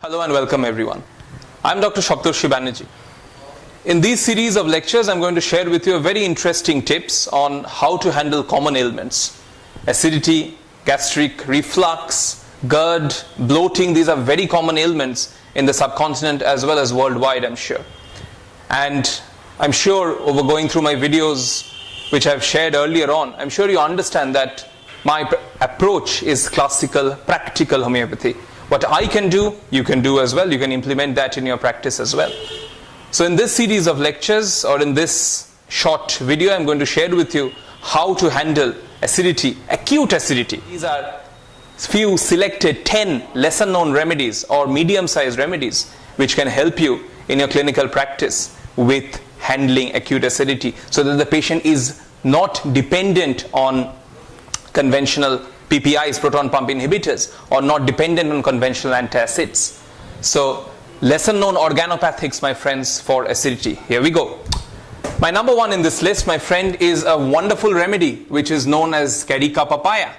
Hello and welcome everyone. I'm DR.SAPTARSHI. In this series of lectures, I'm going to share with you a very interesting tips on how to handle common ailments. Acidity, gastric reflux, GERD, bloating, these are very common ailments in the subcontinent as well as worldwide, I'm sure. And I'm sure over going through my videos which I've shared earlier on, I'm sure you understand that my approach is classical, practical homeopathy. What I can do, you can do as well. You can implement that in your practice as well. So in this series of lectures or in this short video, I'm going to share with you how to handle acidity, acute acidity. These are few selected 10 lesser known remedies or medium sized remedies which can help you in your clinical practice with handling acute acidity so that the patient is not dependent on conventional PPIs, proton pump inhibitors, or not dependent on conventional antacids. So, lesser known organopathics, my friends, for acidity. Here we go. My number one in this list, my friend, is a wonderful remedy which is known as Carica papaya.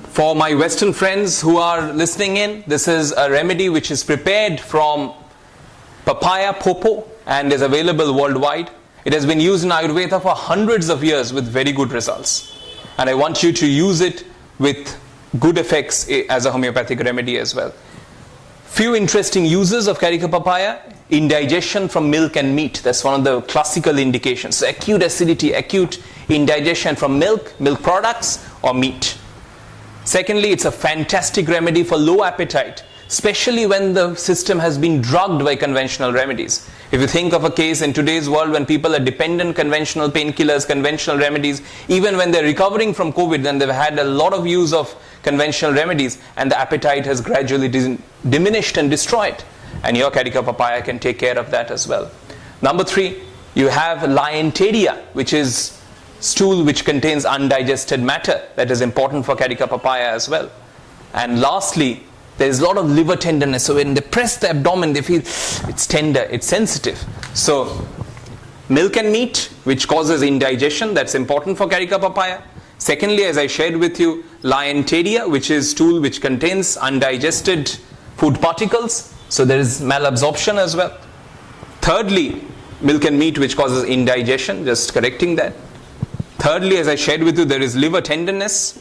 For my Western friends who are listening in, this is a remedy which is prepared from papaya popo and is available worldwide. It has been used in Ayurveda for hundreds of years with very good results. And I want you to use it with good effects as a homeopathic remedy as well. Few interesting uses of Carica papaya: indigestion from milk and meat. That's one of the classical indications. So acute acidity, acute indigestion from milk, milk products or meat. Secondly, it's a fantastic remedy for low appetite, especially when the system has been drugged by conventional remedies. If you think of a case in today's world when people are dependent on conventional painkillers, conventional remedies, even when they're recovering from COVID, then they've had a lot of use of conventional remedies and the appetite has gradually diminished and destroyed. And your Carica papaya can take care of that as well. Number 3, you have Liontaria, which is stool which contains undigested matter. That is important for Carica papaya as well. And lastly, there is a lot of liver tenderness. So when they press the abdomen, they feel it's tender, it's sensitive. So milk and meat, which causes indigestion, that's important for Carica papaya. Secondly, as I shared with you, Liontaria, which is stool which contains undigested food particles. So there is malabsorption as well. Thirdly, milk and meat, which causes indigestion, just correcting that. Thirdly, as I shared with you, there is liver tenderness.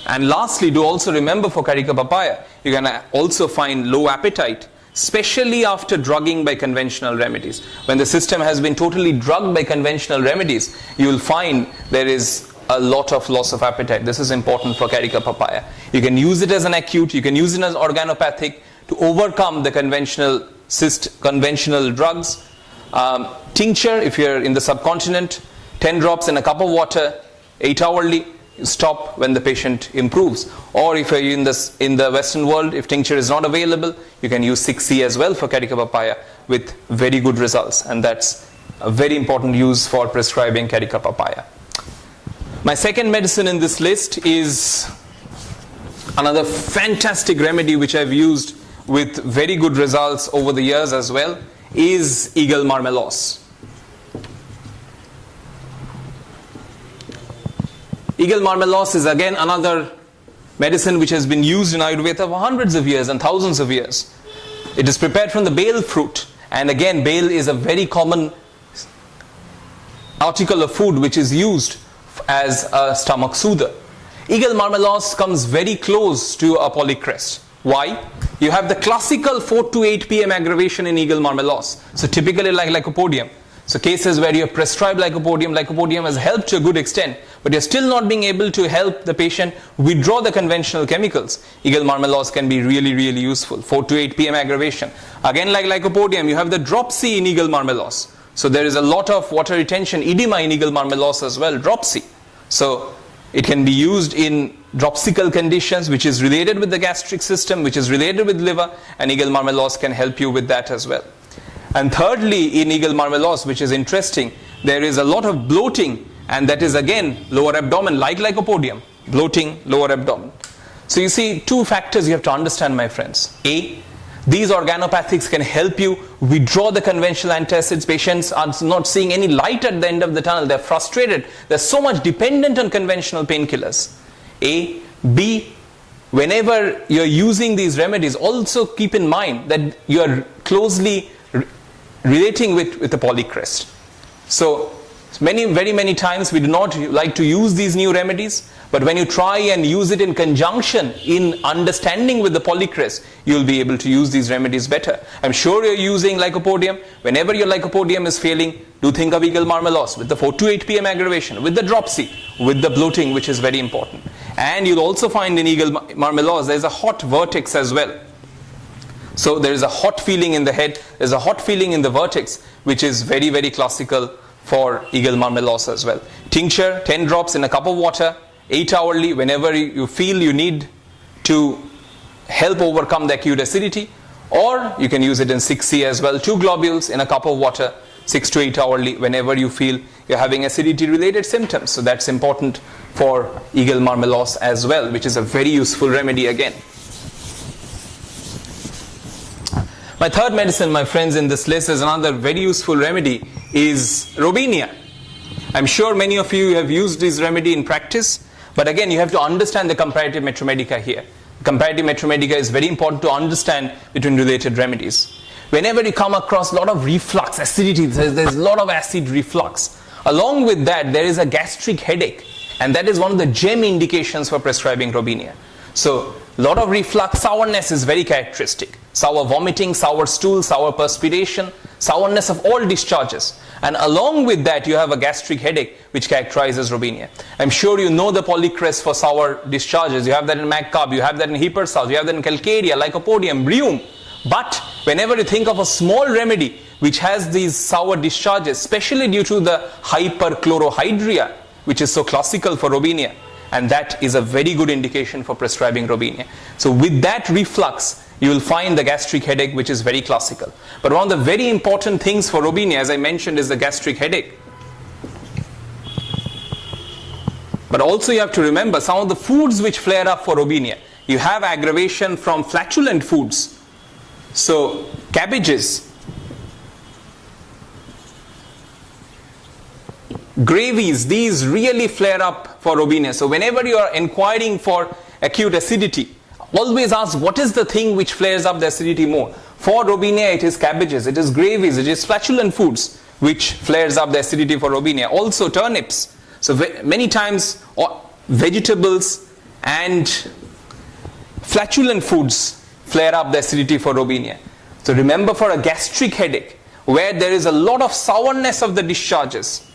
And lastly, do also remember for Carica papaya, you can also find low appetite, especially after drugging by conventional remedies. When the system has been totally drugged by conventional remedies, you will find there is a lot of loss of appetite. This is important for Carica papaya. You can use it as an acute, you can use it as organopathic to overcome the conventional drugs. Tincture, if you're in the subcontinent, 10 drops in a cup of water, 8-hourly. Stop when the patient improves. Or if you're in the Western world, if tincture is not available, you can use 6C as well for Carica papaya with very good results. And that's a very important use for prescribing Carica papaya. My second medicine in this list is another fantastic remedy which I've used with very good results over the years as well, is eagle marmelos. Eagle marmelos is again another medicine which has been used in Ayurveda for hundreds of years and thousands of years. It is prepared from the bale fruit, and again bale is a very common article of food which is used as a stomach soother. Eagle marmelos comes very close to a polycrest. Why? You have the classical 4 to 8 pm aggravation in eagle marmelos. So typically like lycopodium. So cases where you have prescribed lycopodium has helped to a good extent, but you're still not being able to help the patient withdraw the conventional chemicals. Eagle marmelos can be really, really useful. 4 to 8 pm aggravation. Again, like lycopodium, you have the dropsy in eagle marmelos. So there is a lot of water retention, edema in eagle marmelos as well, dropsy. So it can be used in dropsical conditions, which is related with the gastric system, which is related with liver, and eagle marmelos can help you with that as well. And thirdly, in eagle marmelos, which is interesting, there is a lot of bloating, and that is again lower abdomen, like lycopodium, bloating, lower abdomen. So you see, two factors you have to understand, my friends. A, these organopathics can help you withdraw the conventional antacids. Patients are not seeing any light at the end of the tunnel. They're frustrated. They're so much dependent on conventional painkillers. A. B, whenever you're using these remedies, also keep in mind that you're closely relating with the polycrest. So very many times we do not like to use these new remedies, but when you try and use it in conjunction in understanding with the polycrest, you'll be able to use these remedies better. I'm sure you're using lycopodium. Whenever your lycopodium is failing, do think of eagle marmelos with the 4 to 8 p.m. aggravation, with the dropsy, with the bloating, which is very important. And you'll also find in eagle marmelos there's a hot vertex as well. So there is a hot feeling in the head, there's a hot feeling in the vertex, which is very, very classical for eagle marmelos as well. Tincture, 10 drops in a cup of water, 8 hourly, whenever you feel you need to help overcome the acute acidity, or you can use it in 6C as well, 2 globules in a cup of water, 6 to 8 hourly, whenever you feel you're having acidity related symptoms. So that's important for eagle marmelos as well, which is a very useful remedy again. My third medicine, my friends, in this list is another very useful remedy, is Robinia. I'm sure many of you have used this remedy in practice, but again you have to understand the comparative metromedica here. Comparative metromedica is very important to understand between related remedies. Whenever you come across a lot of reflux, acidity, there's a lot of acid reflux. Along with that, there is a gastric headache, and that is one of the gem indications for prescribing Robinia. So, a lot of reflux, sourness is very characteristic. Sour vomiting, sour stool, sour perspiration, sourness of all discharges. And along with that, you have a gastric headache, which characterizes Robinia. I'm sure you know the polycrest for sour discharges. You have that in Magcarb, you have that in Hipersals, you have that in Calcaria, Lycopodium, Bryum. But whenever you think of a small remedy which has these sour discharges, especially due to the hyperchlorohydria, which is so classical for Robinia, and that is a very good indication for prescribing Robinia. So with that reflux, you will find the gastric headache, which is very classical. But one of the very important things for Robinia, as I mentioned, is the gastric headache. But also you have to remember some of the foods which flare up for Robinia. You have aggravation from flatulent foods. So cabbages, gravies, these really flare up for Robinia. So whenever you are inquiring for acute acidity, always ask what is the thing which flares up the acidity more. For Robinia, it is cabbages, it is gravies, it is flatulent foods which flares up the acidity for Robinia. Also turnips. So many times vegetables and flatulent foods flare up the acidity for Robinia. So remember, for a gastric headache where there is a lot of sourness of the discharges,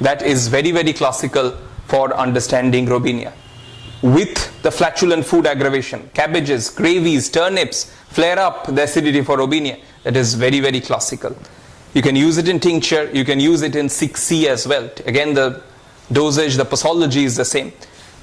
that is very, very classical for understanding Robinia. With the flatulent food aggravation, cabbages, gravies, turnips flare up the acidity for Robinia. That is very, very classical. You can use it in tincture, you can use it in 6C as well. Again, the dosage, the posology is the same.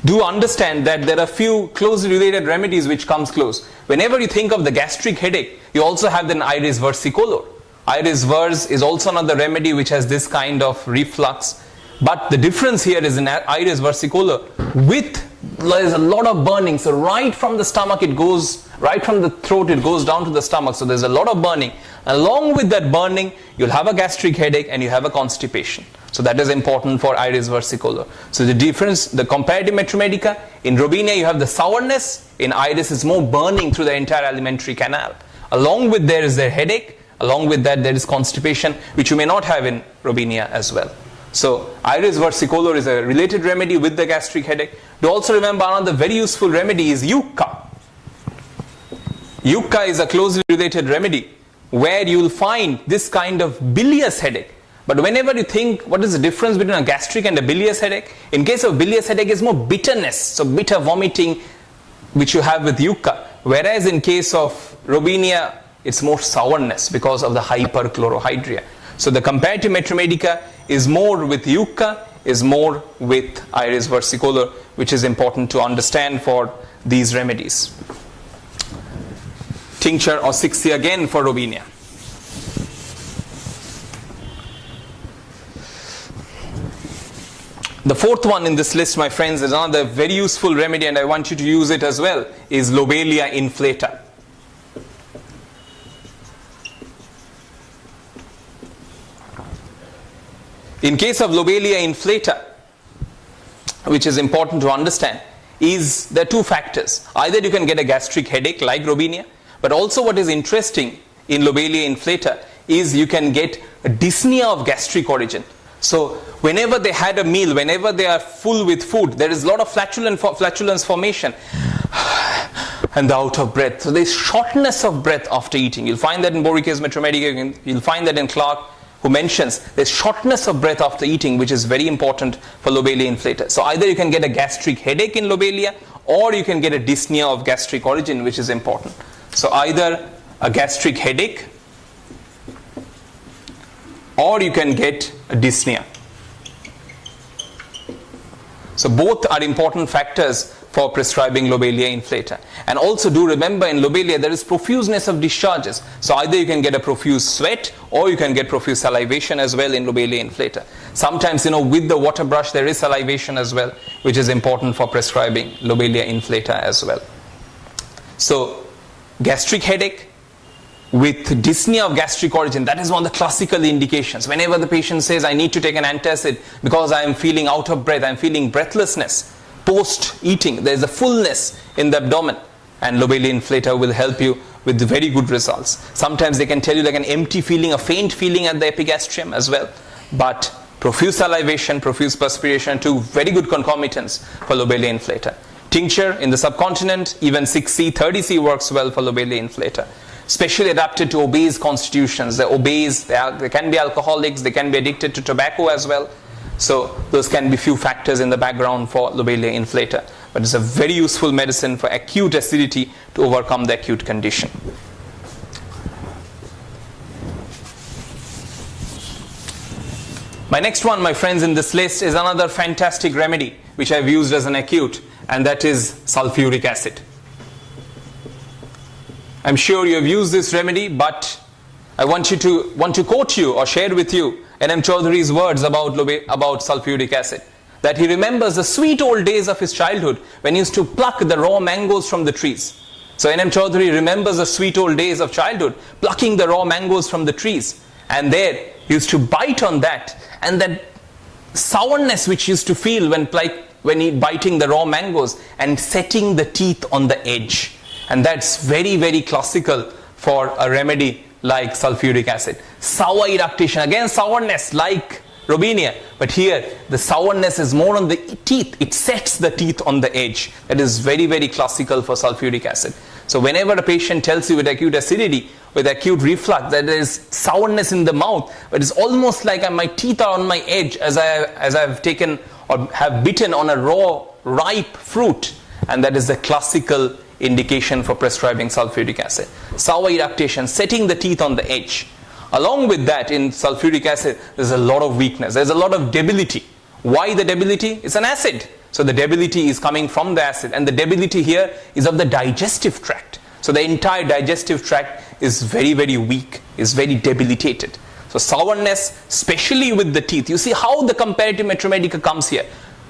Do understand that there are few closely related remedies which comes close. Whenever you think of the gastric headache, you also have the Iris versicolor. Iris vers is also another remedy which has this kind of reflux. But the difference here is in Iris versicolor, there's a lot of burning. So right from the stomach it goes, right from the throat it goes down to the stomach. So there's a lot of burning. Along with that burning, you'll have a gastric headache and you have a constipation. So that is important for Iris versicolor. So the difference, the comparative metromedica, in Robinia you have the sourness, in Iris is more burning through the entire alimentary canal. Along with there is the headache, along with that there is constipation, which you may not have in Robinia as well. So Iris versicolor is a related remedy with the gastric headache. Do also remember another very useful remedy is Yucca. Yucca is a closely related remedy where you will find this kind of bilious headache. But whenever you think what is the difference between a gastric and a bilious headache, in case of bilious headache is more bitterness, so bitter vomiting which you have with Yucca, whereas in case of Robinia it's more sourness because of the hyperchlorohydria. So the comparative metromedica is more with Yucca, is more with Iris versicolor, which is important to understand for these remedies. Tincture or 6C again for Robinia. The fourth one in this list, my friends, is another very useful remedy, and I want you to use it as well, is Lobelia inflata. In case of lobelia inflata, which is important to understand, is there are two factors. Either you can get a gastric headache like Robinia, but also what is interesting in lobelia inflata is you can get a dyspnea of gastric origin. So whenever they had a meal, whenever they are full with food, there is a lot of flatulence formation and the out of breath. So there is shortness of breath after eating. You'll find that in Boricus Metromedica, you'll find that in Clark, who mentions there's shortness of breath after eating, which is very important for lobelia inflata. So either you can get a gastric headache in lobelia, or you can get a dyspnea of gastric origin, which is important. So either a gastric headache, or you can get a dyspnea. So both are important factors for prescribing lobelia inflata. And also do remember, in lobelia there is profuseness of discharges. So either you can get a profuse sweat, or you can get profuse salivation as well in lobelia inflata. Sometimes, with the water brush there is salivation as well, which is important for prescribing lobelia inflata as well. So gastric headache with dyspnea of gastric origin, that is one of the classical indications. Whenever the patient says, I need to take an antacid because I am feeling out of breath, I am feeling breathlessness, post-eating, there is a fullness in the abdomen, and lobelia inflata will help you with very good results. Sometimes they can tell you like an empty feeling, a faint feeling at the epigastrium as well. But profuse salivation, profuse perspiration, two very good concomitants for lobelia inflata. Tincture in the subcontinent, even 6C, 30C works well for lobelia inflata. Specially adapted to obese constitutions. They're obese, they can be alcoholics, they can be addicted to tobacco as well. So those can be few factors in the background for lobelia inflata. But it's a very useful medicine for acute acidity to overcome the acute condition. My next one, my friends, in this list is another fantastic remedy which I've used as an acute, and that is sulfuric acid. I'm sure you have used this remedy, but I want to quote you or share with you N.M. Chaudhary's words about sulfuric acid. That he remembers the sweet old days of his childhood when he used to pluck the raw mangoes from the trees. So N.M. Chaudhary remembers the sweet old days of childhood, plucking the raw mangoes from the trees. And there he used to bite on that, and that sourness which he used to feel when he biting the raw mangoes and setting the teeth on the edge. And that's very, very classical for a remedy like sulfuric acid. Sour eructation, again sourness like Robinia, but here the sourness is more on the teeth. It sets the teeth on the edge. That is very, very classical for sulfuric acid. So whenever a patient tells you with acute acidity, with acute reflux, that there is sourness in the mouth, but it's almost like my teeth are on my edge as I've taken or have bitten on a raw, ripe fruit, and that is the classical indication for prescribing sulfuric acid. Sour eructation, setting the teeth on the edge. Along with that, in sulfuric acid, there's a lot of weakness. There's a lot of debility. Why the debility? It's an acid. So the debility is coming from the acid. And the debility here is of the digestive tract. So the entire digestive tract is very, very weak, is very debilitated. So sourness, especially with the teeth. You see how the comparative Metromedica comes here.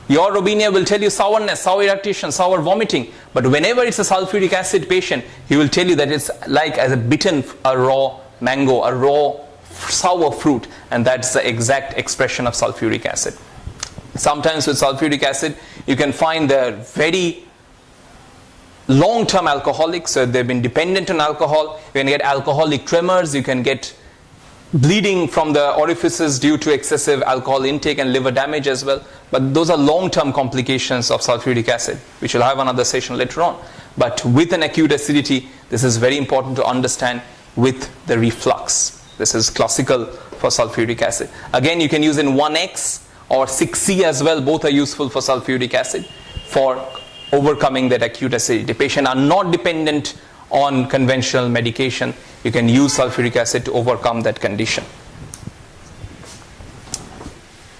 Your Robinia will tell you sourness, sour eructation, sour vomiting. But whenever it's a sulfuric acid patient, he will tell you that it's like as a bitten a raw mango, a raw sour fruit. And that's the exact expression of sulfuric acid. Sometimes with sulfuric acid, you can find they're very long-term alcoholics. So they've been dependent on alcohol. You can get alcoholic tremors. You can get bleeding from the orifices due to excessive alcohol intake and liver damage as well. But those are long-term complications of sulfuric acid, which we'll have another session later on. But with an acute acidity, this is very important to understand with the reflux. This is classical for sulfuric acid. Again, you can use in 1X or 6C as well. Both are useful for sulfuric acid for overcoming that acute acidity. Patients are not dependent on conventional medication. You can use sulfuric acid to overcome that condition.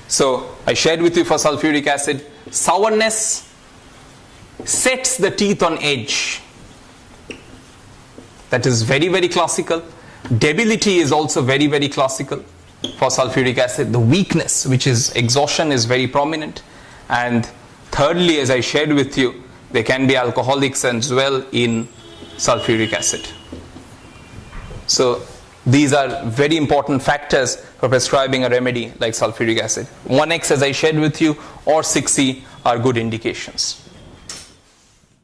So I shared with you for sulfuric acid, sourness sets the teeth on edge. That is very, very classical. Debility is also very, very classical for sulfuric acid. The weakness, which is exhaustion, is very prominent. And thirdly, as I shared with you, there can be alcoholics as well in sulfuric acid. So These are very important factors for prescribing a remedy like sulfuric acid. 1x, as I shared with you, or 6C are good indications.